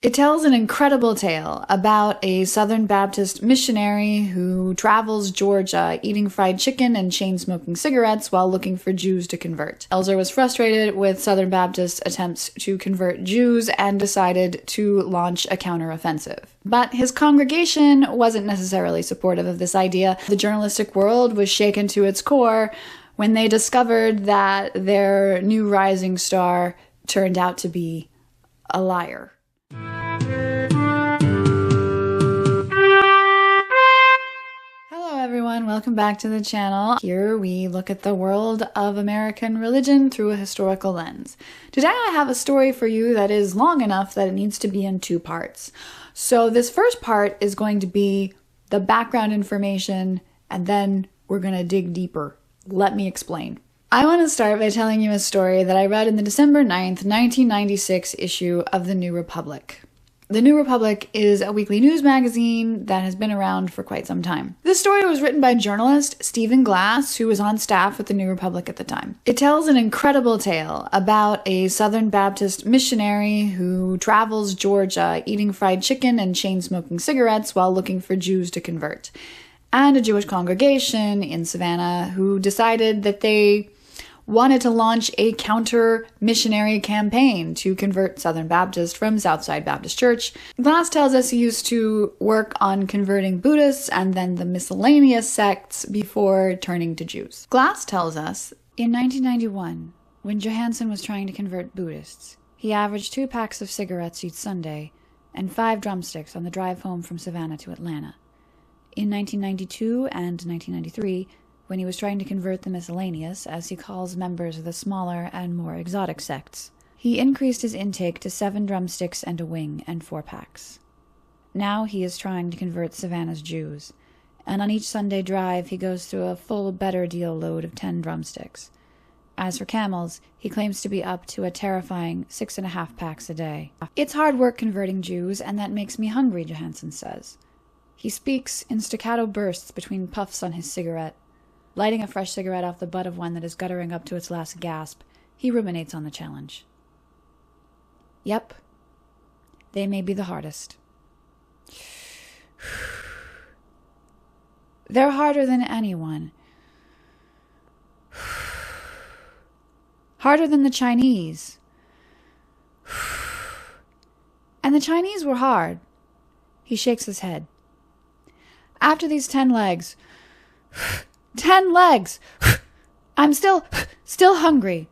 It tells an incredible tale about a Southern Baptist missionary who travels Georgia eating fried chicken and chain-smoking cigarettes while looking for Jews to convert. Elzer was frustrated with Southern Baptist attempts to convert Jews and decided to launch a counteroffensive. But his congregation wasn't necessarily supportive of this idea. The journalistic world was shaken to its core when they discovered that their new rising star turned out to be a liar. Hello everyone, welcome back to the channel. Here we look at the world of American religion through a historical lens. Today I have a story for you that is long enough that it needs to be in two parts. So this first part is going to be the background information, and then we're going to dig deeper. Let me explain. I want to start by telling you a story that I read in the December 9th, 1996 issue of The New Republic. The New Republic is a weekly news magazine that has been around for quite some time. This story was written by journalist Stephen Glass, who was on staff with the New Republic at the time. It tells an incredible tale about a Southern Baptist missionary who travels Georgia eating fried chicken and chain-smoking cigarettes while looking for Jews to convert, and a Jewish congregation in Savannah who decided that they wanted to launch a counter-missionary campaign to convert Southern Baptists from Southside Baptist Church. Glass tells us he used to work on converting Buddhists and then the miscellaneous sects before turning to Jews. Glass tells us, in 1991, when Johansson was trying to convert Buddhists, he averaged 2 packs of cigarettes each Sunday and 5 drumsticks on the drive home from Savannah to Atlanta. In 1992 and 1993, when he was trying to convert the miscellaneous, as he calls members of the smaller and more exotic sects, he increased his intake to 7 drumsticks and a wing and 4 packs. Now he is trying to convert Savannah's Jews, and on each Sunday drive he goes through a full better deal load of 10 drumsticks. As for camels, he claims to be up to a terrifying 6.5 packs a day. It's hard work converting Jews, and that makes me hungry, Johansson says. He speaks in staccato bursts between puffs on his cigarette. Lighting a fresh cigarette off the butt of one that is guttering up to its last gasp, he ruminates on the challenge. Yep, they may be the hardest. They're harder than anyone. Harder than the Chinese. And the Chinese were hard. He shakes his head. After these 10 legs... 10 legs! I'm still hungry.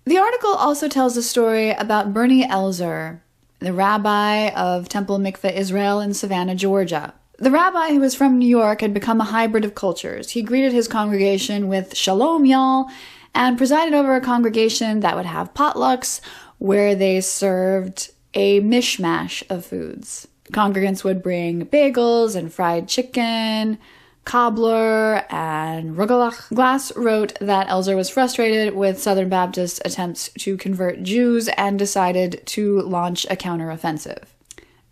The article also tells a story about Bernie Elzer, the rabbi of Temple Mikveh Israel in Savannah, Georgia. The rabbi, who was from New York, had become a hybrid of cultures. He greeted his congregation with "Shalom, y'all," and presided over a congregation that would have potlucks where they served a mishmash of foods. Congregants would bring bagels and fried chicken, cobbler, and rugelach. Glass wrote that Elzer was frustrated with Southern Baptist attempts to convert Jews and decided to launch a counteroffensive.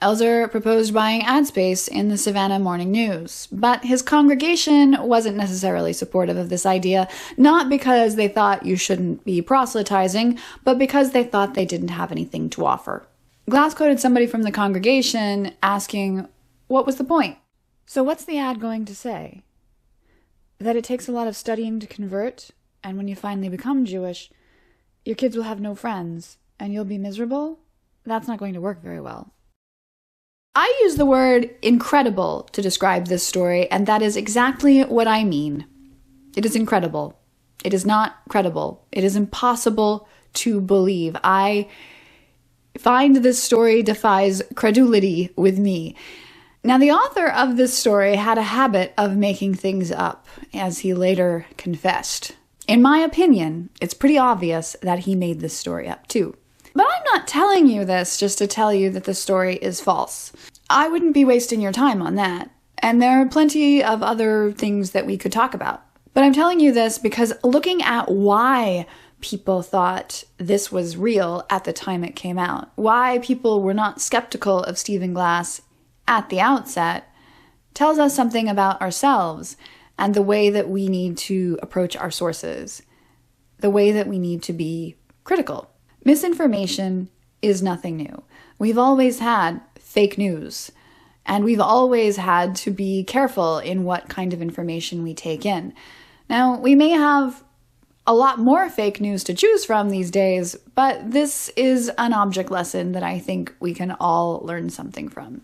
Elzer proposed buying ad space in the Savannah Morning News, but his congregation wasn't necessarily supportive of this idea, not because they thought you shouldn't be proselytizing, but because they thought they didn't have anything to offer. Glass quoted somebody from the congregation asking, what was the point? So what's the ad going to say? That it takes a lot of studying to convert, and when you finally become Jewish, your kids will have no friends, and you'll be miserable? That's not going to work very well. I use the word incredible to describe this story, and that is exactly what I mean. It is incredible. It is not credible. It is impossible to believe. I find this story defies credulity with me. Now, the author of this story had a habit of making things up, as he later confessed. In my opinion, it's pretty obvious that he made this story up too. But I'm not telling you this just to tell you that the story is false. I wouldn't be wasting your time on that. And there are plenty of other things that we could talk about. But I'm telling you this because looking at why people thought this was real at the time it came out, why people were not skeptical of Stephen Glass at the outset, tells us something about ourselves and the way that we need to approach our sources, the way that we need to be critical. Misinformation is nothing new. We've always had fake news, and we've always had to be careful in what kind of information we take in. Now, we may have a lot more fake news to choose from these days, but this is an object lesson that I think we can all learn something from.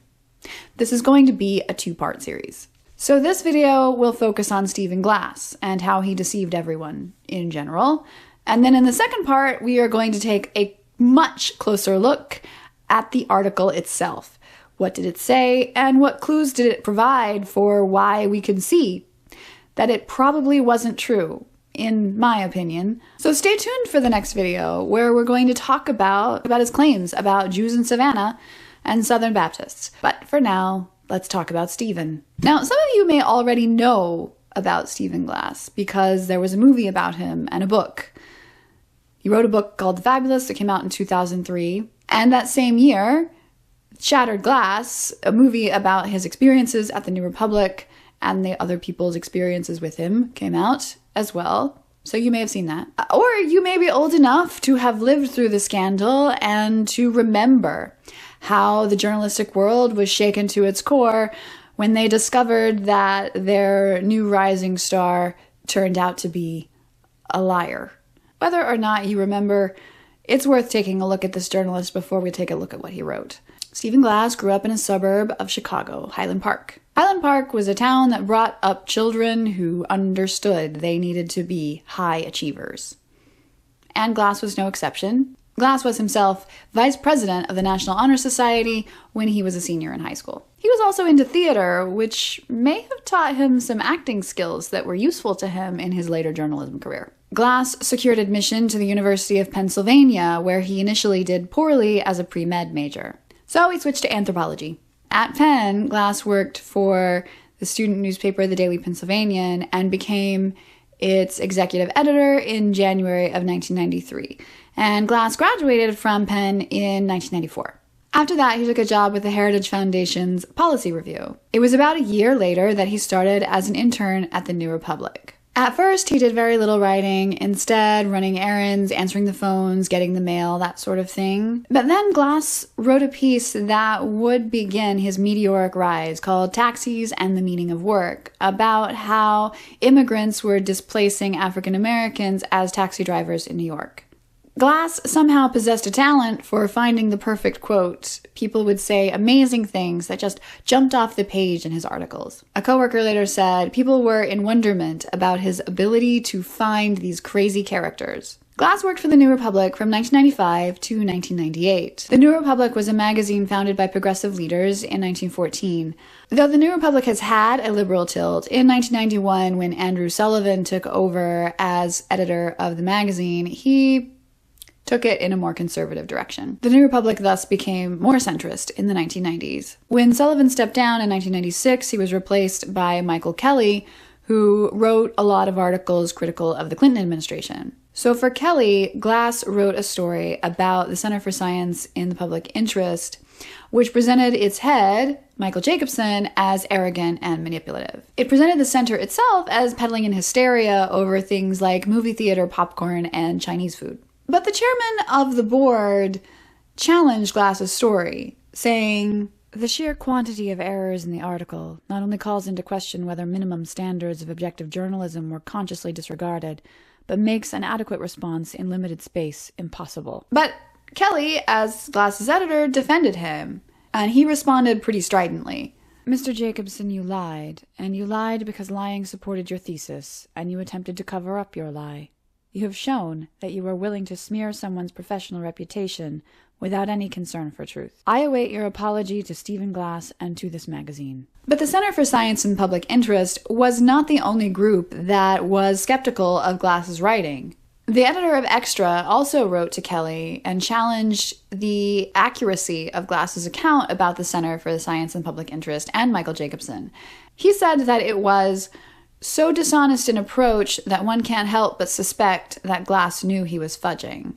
This is going to be a two-part series. So this video will focus on Stephen Glass and how he deceived everyone in general. And then in the second part, we are going to take a much closer look at the article itself. What did it say, and what clues did it provide for why we could see that it probably wasn't true, in my opinion. So stay tuned for the next video, where we're going to talk about his claims about Jews in Savannah and Southern Baptists. But for now, let's talk about Stephen. Now, some of you may already know about Stephen Glass because there was a movie about him and a book. He wrote a book called The Fabulous that came out in 2003. And that same year, Shattered Glass, a movie about his experiences at the New Republic and the other people's experiences with him, came out as well. So you may have seen that. Or you may be old enough to have lived through the scandal and to remember how the journalistic world was shaken to its core when they discovered that their new rising star turned out to be a liar. Whether or not you remember, it's worth taking a look at this journalist before we take a look at what he wrote. Stephen Glass grew up in a suburb of Chicago, Highland Park. Highland Park was a town that brought up children who understood they needed to be high achievers. And Glass was no exception. Glass was himself vice president of the National Honor Society when he was a senior in high school. He was also into theater, which may have taught him some acting skills that were useful to him in his later journalism career. Glass secured admission to the University of Pennsylvania, where he initially did poorly as a pre-med major. So he switched to anthropology. At Penn, Glass worked for the student newspaper, the Daily Pennsylvanian, and became its executive editor in January of 1993. And Glass graduated from Penn in 1994. After that, he took a job with the Heritage Foundation's Policy Review. It was about a year later that he started as an intern at the New Republic. At first, he did very little writing, instead running errands, answering the phones, getting the mail, that sort of thing. But then Glass wrote a piece that would begin his meteoric rise called Taxis and the Meaning of Work, about how immigrants were displacing African Americans as taxi drivers in New York. Glass somehow possessed a talent for finding the perfect quote. People would say amazing things that just jumped off the page in his articles. A coworker later said people were in wonderment about his ability to find these crazy characters. Glass worked for the New Republic from 1995 to 1998. The New Republic was a magazine founded by progressive leaders in 1914. Though the New Republic has had a liberal tilt, in 1991, when Andrew Sullivan took over as editor of the magazine, he took it in a more conservative direction. The New Republic thus became more centrist in the 1990s. When Sullivan stepped down in 1996, he was replaced by Michael Kelly, who wrote a lot of articles critical of the Clinton administration. So for Kelly, Glass wrote a story about the Center for Science in the Public Interest, which presented its head, Michael Jacobson, as arrogant and manipulative. It presented the center itself as peddling in hysteria over things like movie theater popcorn and Chinese food. But the chairman of the board challenged Glass's story, saying, "The sheer quantity of errors in the article not only calls into question whether minimum standards of objective journalism were consciously disregarded, but makes an adequate response in limited space impossible." But Kelly, as Glass's editor, defended him, and he responded pretty stridently. "Mr. Jacobson, you lied, and you lied because lying supported your thesis, and you attempted to cover up your lie. You have shown that you are willing to smear someone's professional reputation without any concern for truth. I await your apology to Stephen Glass and to this magazine." But the Center for Science and Public Interest was not the only group that was skeptical of Glass's writing. The editor of Extra also wrote to Kelly and challenged the accuracy of Glass's account about the Center for Science and Public Interest and Michael Jacobson. He said that it was so dishonest an approach that one can't help but suspect that Glass knew he was fudging.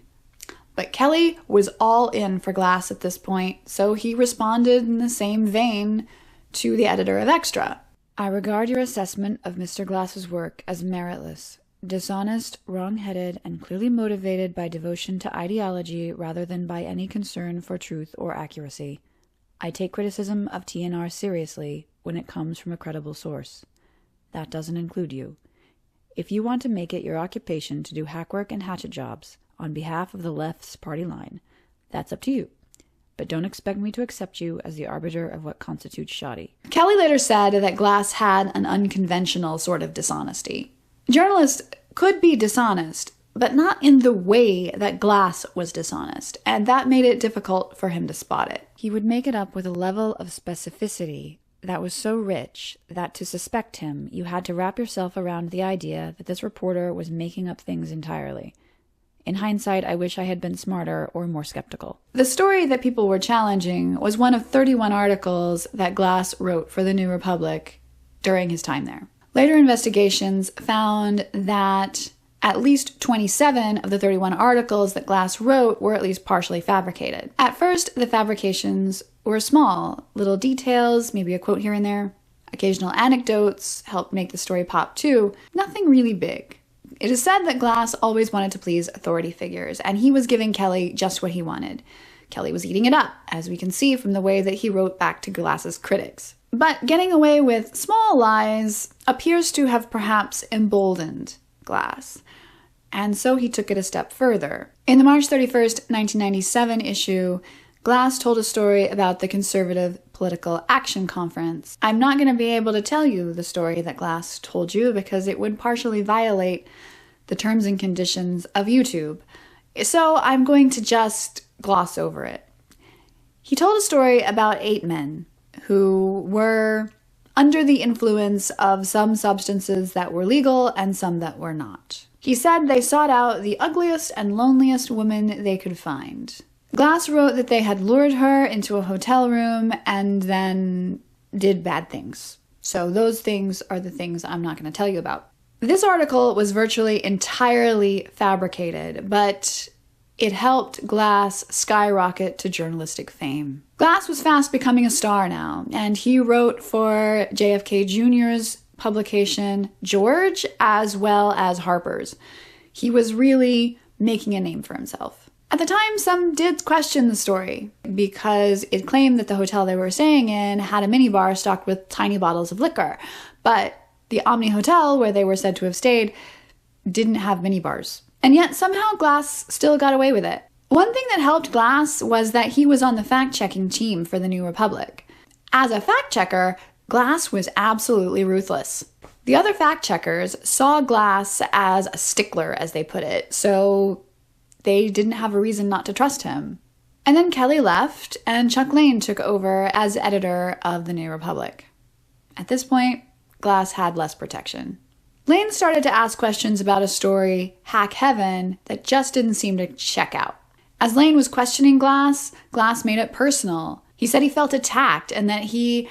But Kelly was all in for Glass at this point, so he responded in the same vein to the editor of Extra. "I regard your assessment of Mr. Glass's work as meritless. Dishonest, wrong-headed, and clearly motivated by devotion to ideology rather than by any concern for truth or accuracy. I take criticism of TNR seriously when it comes from a credible source. That doesn't include you. If you want to make it your occupation to do hackwork and hatchet jobs on behalf of the left's party line, that's up to you. But don't expect me to accept you as the arbiter of what constitutes shoddy. Kelly later said that Glass had an unconventional sort of dishonesty. Journalists could be dishonest, but not in the way that Glass was dishonest, and that made it difficult for him to spot it. He would make it up with a level of specificity that was so rich that to suspect him, you had to wrap yourself around the idea that this reporter was making up things entirely. In hindsight, I wish I had been smarter or more skeptical. The story that people were challenging was one of 31 articles that Glass wrote for the New Republic during his time there. Later investigations found that at least 27 of the 31 articles that Glass wrote were at least partially fabricated. At first, the fabrications were small, little details, maybe a quote here and there. Occasional anecdotes helped make the story pop too. Nothing really big. It is said that Glass always wanted to please authority figures, and he was giving Kelly just what he wanted. Kelly was eating it up, as we can see from the way that he wrote back to Glass's critics. But getting away with small lies appears to have perhaps emboldened Glass, and so he took it a step further. In the March 31st, 1997 issue, Glass told a story about the Conservative Political Action Conference. I'm not going to be able to tell you the story that Glass told you because it would partially violate the terms and conditions of YouTube, so I'm going to just gloss over it. He told a story about 8 men who were under the influence of some substances that were legal and some that were not. He said they sought out the ugliest and loneliest woman they could find. Glass wrote that they had lured her into a hotel room and then did bad things. So those things are the things I'm not going to tell you about. This article was virtually entirely fabricated, but it helped Glass skyrocket to journalistic fame. Glass was fast becoming a star now, and he wrote for JFK Jr.'s publication George as well as Harper's. He was really making a name for himself. At the time, some did question the story because it claimed that the hotel they were staying in had a minibar stocked with tiny bottles of liquor, but the Omni Hotel, where they were said to have stayed, didn't have minibars. And yet somehow Glass still got away with it. One thing that helped Glass was that he was on the fact-checking team for the New Republic. As a fact-checker, Glass was absolutely ruthless. The other fact-checkers saw Glass as a stickler, as they put it, so they didn't have a reason not to trust him. And then Kelly left, and Chuck Lane took over as editor of the New Republic. At this point, Glass had less protection. Lane started to ask questions about a story, Hack Heaven, that just didn't seem to check out. As Lane was questioning Glass, Glass made it personal. He said he felt attacked and that he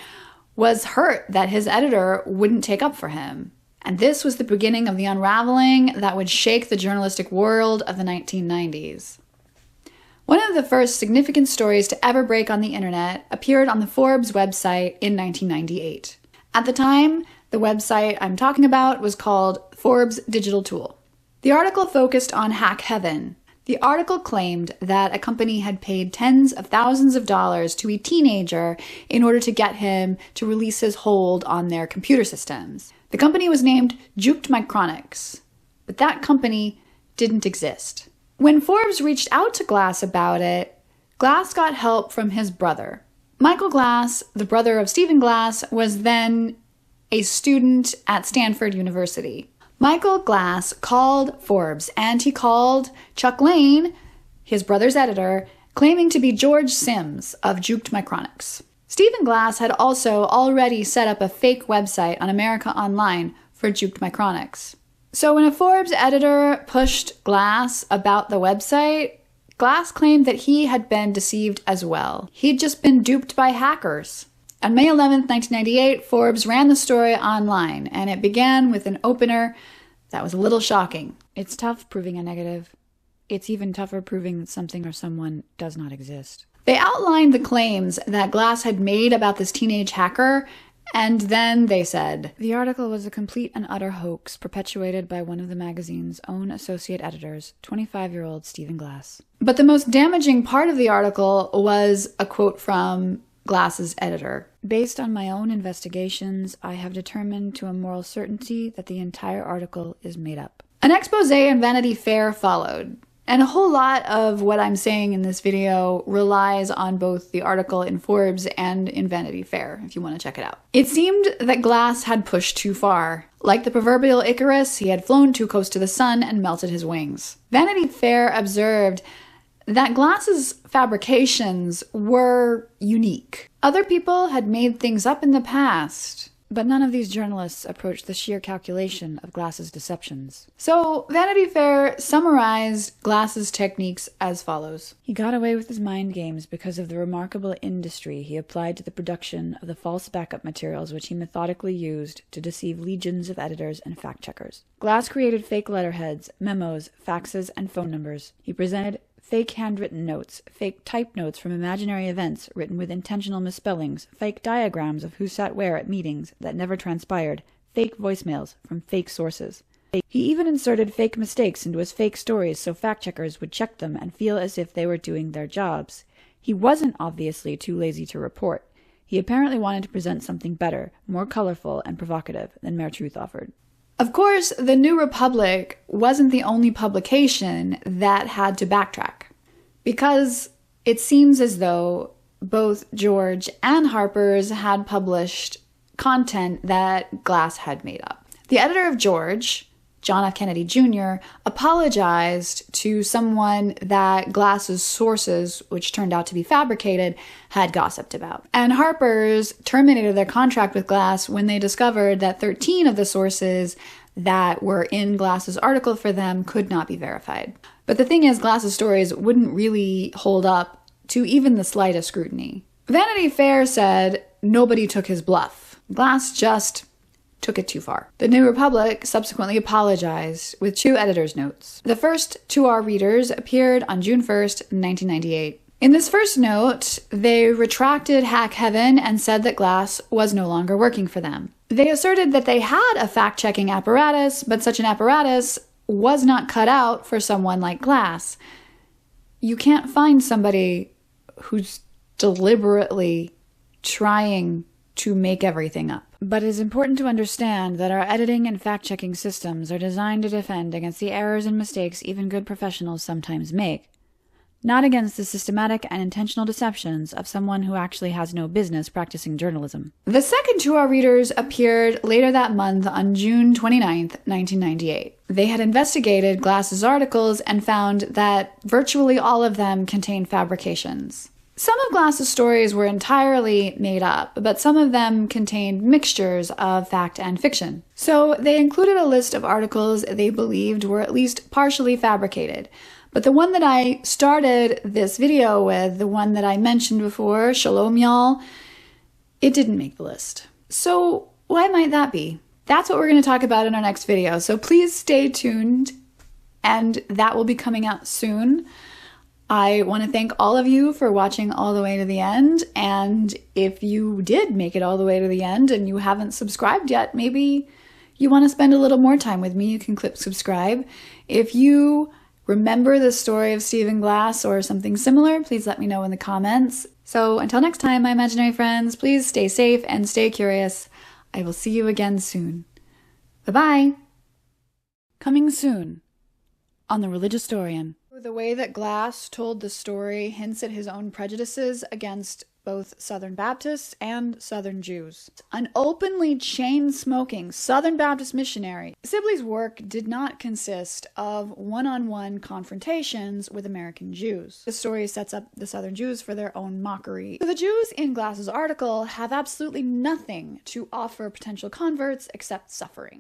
was hurt that his editor wouldn't take up for him. And this was the beginning of the unraveling that would shake the journalistic world of the 1990s. One of the first significant stories to ever break on the internet appeared on the Forbes website in 1998. At the time, the website I'm talking about was called Forbes Digital Tool. The article focused on Hack Heaven. The article claimed that a company had paid tens of thousands of dollars to a teenager in order to get him to release his hold on their computer systems. The company was named Juked Micronics, but that company didn't exist. When Forbes reached out to Glass about it, Glass got help from his brother. Michael Glass, the brother of Stephen Glass, was then a student at Stanford University. Michael Glass called Forbes, and he called Chuck Lane, his brother's editor, claiming to be George Sims of Juked Micronics. Stephen Glass had also already set up a fake website on America Online for Juked Micronics. So when a Forbes editor pushed Glass about the website, Glass claimed that he had been deceived as well. He'd just been duped by hackers. On May 11th, 1998, Forbes ran the story online, and it began with an opener that was a little shocking. It's tough proving a negative. It's even tougher proving that something or someone does not exist. They outlined the claims that Glass had made about this teenage hacker And then they said, the article was a complete and utter hoax perpetuated by one of the magazine's own associate editors, 25-year-old Stephen Glass. But the most damaging part of the article was a quote from Glass's editor. Based on my own investigations, I have determined to a moral certainty that the entire article is made up. An expose in Vanity Fair followed. And a whole lot of what I'm saying in this video relies on both the article in Forbes and in Vanity Fair, if you want to check it out. It seemed that Glass had pushed too far. Like the proverbial Icarus, he had flown too close to the sun and melted his wings. Vanity Fair observed that Glass's fabrications were unique. Other people had made things up in the past, but none of these journalists approached the sheer calculation of Glass's deceptions. So Vanity Fair summarized Glass's techniques as follows. He got away with his mind games because of the remarkable industry he applied to the production of the false backup materials which he methodically used to deceive legions of editors and fact-checkers. Glass created fake letterheads, memos, faxes, and phone numbers. He presented fake handwritten notes, fake typed notes from imaginary events written with intentional misspellings, fake diagrams of who sat where at meetings that never transpired, fake voicemails from fake sources. He even inserted fake mistakes into his fake stories so fact-checkers would check them and feel as if they were doing their jobs. He wasn't obviously too lazy to report. He apparently wanted to present something better, more colorful and provocative than Mere Truth offered. Of course, the New Republic wasn't the only publication that had to backtrack, because it seems as though both George and Harper's had published content that Glass had made up. The editor of George, John F. Kennedy Jr., apologized to someone that Glass's sources, which turned out to be fabricated, had gossiped about. And Harper's terminated their contract with Glass when they discovered that 13 of the sources that were in Glass's article for them could not be verified. But the thing is, Glass's stories wouldn't really hold up to even the slightest scrutiny. Vanity Fair said nobody took his bluff. Glass just took it too far. The New Republic subsequently apologized with 2 editor's notes. The first to our readers appeared on June 1st, 1998. In this first note, they retracted Hack Heaven and said that Glass was no longer working for them. They asserted that they had a fact-checking apparatus, but such an apparatus was not cut out for someone like Glass. You can't find somebody who's deliberately trying to make everything up. But it is important to understand that our editing and fact-checking systems are designed to defend against the errors and mistakes even good professionals sometimes make, not against the systematic and intentional deceptions of someone who actually has no business practicing journalism. The second to our readers appeared later that month on June 29th, 1998. They had investigated Glass's articles and found that virtually all of them contained fabrications. Some of Glass's stories were entirely made up, but some of them contained mixtures of fact and fiction. So they included a list of articles they believed were at least partially fabricated. But the one that I started this video with, the one that I mentioned before, Shalom Y'all, it didn't make the list. So why might that be? That's what we're going to talk about in our next video. So please stay tuned, and that will be coming out soon. I want to thank all of you for watching all the way to the end, and if you did make it all the way to the end and you haven't subscribed yet, maybe you want to spend a little more time with me, you can click subscribe. If you remember the story of Stephen Glass or something similar, please let me know in the comments. So until next time, my imaginary friends, please stay safe and stay curious. I will see you again soon. Bye-bye. Coming soon on The Religious Historian. The way that Glass told the story hints at his own prejudices against both Southern Baptists and Southern Jews. An openly chain-smoking Southern Baptist missionary, Sibley's work did not consist of one-on-one confrontations with American Jews. The story sets up the Southern Jews for their own mockery. So the Jews in Glass's article have absolutely nothing to offer potential converts except suffering.